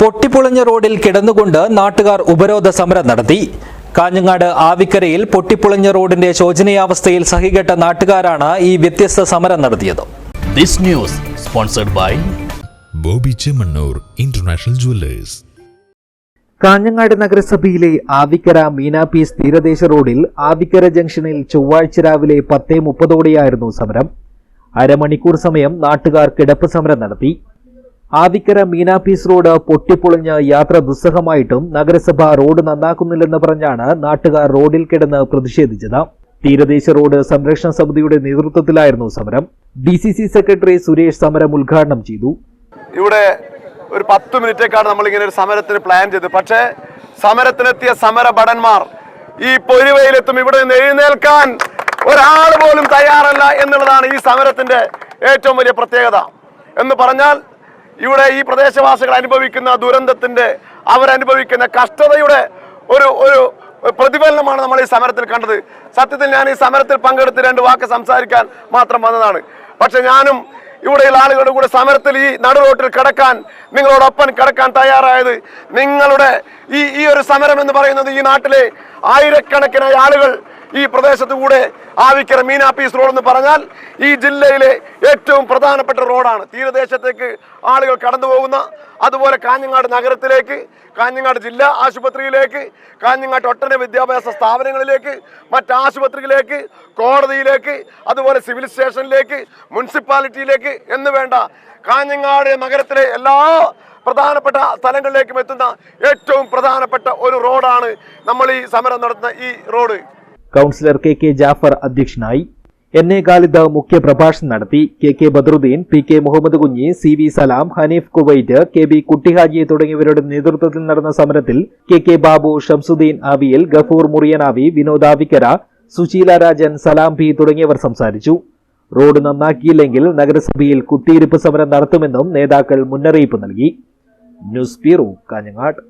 പൊട്ടിപ്പൊളിഞ്ഞ റോഡിൽ കിടന്നുകൊണ്ട് നാട്ടുകാർ ഉപരോധ സമരം നടത്തി. കാഞ്ഞങ്ങാട് ആവിക്കരയിൽ പൊട്ടിപ്പൊളിഞ്ഞ റോഡിന്റെ ശോചനീയാവസ്ഥയിൽ സഹികെട്ട നാട്ടുകാരാണ് ഈ വ്യത്യസ്ത സമരം നടത്തിയത്. This news sponsored by Bobby Chemmanur international jewellers. Kanhangad നഗരസഭയിലെ ആവിക്കര മീനാപീസ് തീരദേശ റോഡിൽ ആവിക്കര ജംഗ്ഷനിൽ ചൊവ്വാഴ്ച രാവിലെ 10:30 സമരം. അരമണിക്കൂർ സമയം നാട്ടുകാർ കിടപ്പ് സമരം നടത്തി. ആവിക്കര മീനാപീസ് റോഡ് പൊട്ടിപ്പൊളിഞ്ഞ് യാത്ര ദുസ്സഹമായിട്ടും നഗരസഭ റോഡ് നന്നാക്കുന്നില്ലെന്ന് പറഞ്ഞാണ് നാട്ടുകാർ റോഡിൽ കിടന്ന് പ്രതിഷേധിച്ചത്. തീരദേശ റോഡ് സംരക്ഷണ സമിതിയുടെ നേതൃത്വത്തിലായിരുന്നു സമരം. DCC സെക്രട്ടറി സുരേഷ് സമരം ഉദ്ഘാടനം ചെയ്തു. ഇവിടെ ഒരു 10 മിനിറ്റേക്കാണ് നമ്മൾ ഇങ്ങനെ ഒരു സമരത്തിന് പ്ലാൻ ചെയ്തത്. പക്ഷേ സമരത്തിനെത്തിയ സമരഭടന്മാർ ഈ പൊരുവയിലെത്തും ഇവിടെ നിന്ന് എഴുന്നേൽക്കാൻ ഒരാൾ പോലും തയ്യാറല്ല എന്നുള്ളതാണ് ഈ സമരത്തിന്റെ ഏറ്റവും വലിയ പ്രത്യേകത. എന്ന് പറഞ്ഞാൽ ഇവിടെ ഈ പ്രദേശവാസികൾ അനുഭവിക്കുന്ന ദുരന്തത്തിന്റെ അവരനുഭവിക്കുന്ന കഷ്ടതയുടെ ഒരു പ്രതിഫലനമാണ് നമ്മൾ ഈ സമരത്തിൽ കണ്ടത്. സത്യത്തിൽ ഞാൻ ഈ സമരത്തിൽ പങ്കെടുത്ത് 2 വാക്ക് സംസാരിക്കാൻ മാത്രം വന്നതാണ്. പക്ഷെ ഞാനും ഇവിടെയുള്ള ആളുകളുടെ കൂടെ സമരത്തിൽ ഈ നടുറോട്ടിൽ കിടക്കാൻ, നിങ്ങളോടൊപ്പം കിടക്കാൻ തയ്യാറായത് നിങ്ങളുടെ ഈ ഒരു സമരം എന്ന് പറയുന്നത് ഈ നാട്ടിലെ ആയിരക്കണക്കിനായ ആളുകൾ ഈ പ്രദേശത്തു കൂടെ ആവിക്കര മീനാപീസ് റോഡ് എന്ന് പറഞ്ഞാൽ ഈ ജില്ലയിലെ ഏറ്റവും പ്രധാനപ്പെട്ട റോഡാണ്. തീരദേശത്തേക്ക് ആളുകൾ കടന്നു പോകുന്ന, അതുപോലെ കാഞ്ഞങ്ങാട് നഗരത്തിലേക്ക്, കാഞ്ഞങ്ങാട് ജില്ലാ ആശുപത്രിയിലേക്ക്, കാഞ്ഞങ്ങാട് ഒട്ടനവധി വിദ്യാഭ്യാസ സ്ഥാപനങ്ങളിലേക്ക്, മറ്റ് ആശുപത്രിയിലേക്ക്, കോടതിയിലേക്ക്, അതുപോലെ സിവിൽ സ്റ്റേഷനിലേക്ക്, മുനിസിപ്പാലിറ്റിയിലേക്ക് എന്ന് വേണ്ട കാഞ്ഞങ്ങാട് നഗരത്തിലെ എല്ലാ പ്രധാനപ്പെട്ട സ്ഥലങ്ങളിലേക്കും എത്തുന്ന ഏറ്റവും പ്രധാനപ്പെട്ട ഒരു റോഡാണ് നമ്മൾ ഈ സമരം നടത്തുന്ന ഈ റോഡ്. കൗൺസിലർ KK ജാഫർ അധ്യക്ഷനായി. NA ഖാലിദ് മുഖ്യ പ്രഭാഷണം നടത്തി. KK Badaruddin, PK Muhammad Kunhi, CV സലാം, ഹനീഫ് കുവൈറ്റ്, KB കുട്ടിഹാജി തുടങ്ങിയവരുടെ നേതൃത്വത്തിൽ നടന്ന സമരത്തിൽ KK ബാബു, ഷംസുദ്ദീൻ ആവിയിൽ, ഗഫൂർ മുറിയനാവി, വിനോദ് ആവിക്കര, സുശീല രാജൻ, സലാം P തുടങ്ങിയവർ സംസാരിച്ചു. റോഡ് നന്നാക്കിയില്ലെങ്കിൽ നഗരസഭയിൽ കുത്തിയിരിപ്പ് സമരം നടത്തുമെന്നും നേതാക്കൾ മുന്നറിയിപ്പ് നൽകി. News bureau, Kanhangad.